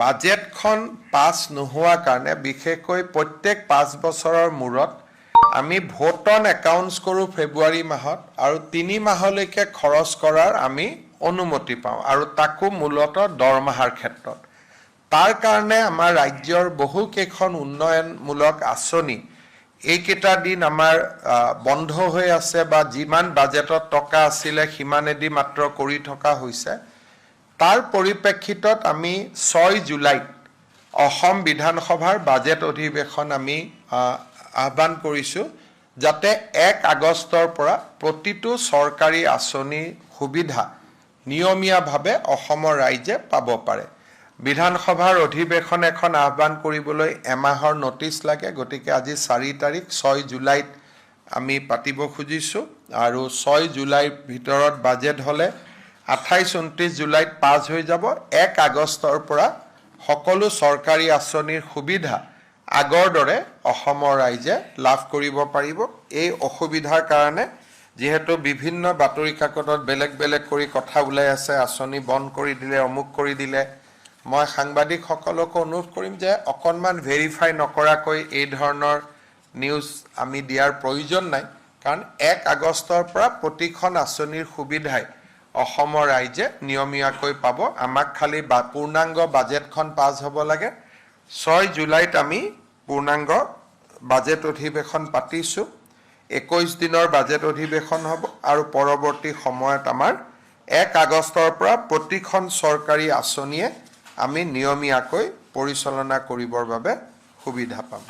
বাজেটখন পাছ নোহোৱাৰ কাৰণে বিশেষকৈ প্ৰত্যেক 5 বছৰৰ মূৰত আমি ভোট অন একাউণ্টছ কৰোঁ ফেব্ৰুৱাৰী মাহত আৰু 3 মাহলৈকে খৰচ কৰাৰ আমি অনুমতি পাওঁ আৰু তাকো মূলতঃ দৰমহাৰ ক্ষেত্ৰত তাৰ কাৰণে আমাৰ ৰাজ্যৰ বহুকেইখন উন্নয়নমূলক আঁচনি এইকেইটা দিন আমাৰ বন্ধ হৈ আছে বা যিমান বাজেটত টকা আছিলে সিমানেদি মাত্ৰ কৰি থকা হৈছে তাৰ পৰিপ্ৰেক্ষিতত আমি 6 জুলাইত অসম বিধানসভাৰ বাজেট অধিৱেশন আমি আহ্বান কৰিছোঁ যাতে 1 আগষ্টৰ পৰা প্ৰতিটো চৰকাৰী আঁচনিৰ সুবিধা নিয়মীয়াভাৱে অসমৰ ৰাইজে পাব পাৰে বিধানসভাৰ অধিৱেশন এখন আহ্বান কৰিবলৈ এমাহৰ নটিচ লাগে গতিকে আজি 4 তাৰিখ 6 জুলাইত আমি পাতিব খুজিছোঁ আৰু 6 জুলাইৰ ভিতৰত বাজেট হ'লে 28-29 জুলাইত পাছ হৈ যাব 1 আগষ্টৰ পৰা সকলো চৰকাৰী আঁচনিৰ সুবিধা আগৰ দৰে অসমৰ ৰাইজে লাভ কৰিব পাৰিব এই অসুবিধাৰ কাৰণে যেহেতু বিভিন্ন বাতৰি কাকতত বেলেগ বেলেগ কৰি কথা ওলাই আছে আঁচনি বন্ধ কৰি দিলে অমুক কৰি দিলে মই সাংবাদিকসকলক অনুৰোধ কৰিম যে অকণমান ভেৰিফাই নকৰাকৈ এই ধৰণৰ নিউজ আমি দিয়াৰ প্ৰয়োজন নাই কাৰণ 1 আগষ্টৰ পৰা প্ৰতিখন আঁচনিৰ সুবিধাই অসমৰ ৰাইজে নিয়মীয়াকৈ পাব আমাক খালি পূৰ্ণাংগ বাজেটখন পাছ হ'ব লাগে 6 জুলাইত আমি পূৰ্ণাংগ বাজেট অধিৱেশন পাতিছোঁ 21 দিনৰ বাজেট অধিৱেশন হ'ব আৰু পৰৱৰ্তী সময়ত আমাৰ 1 আগষ্টৰ পৰা প্ৰতিখন চৰকাৰী আঁচনিয়ে আমি নিয়মীয়াকৈ পৰিচালনা কৰিবৰ বাবে সুবিধা পাম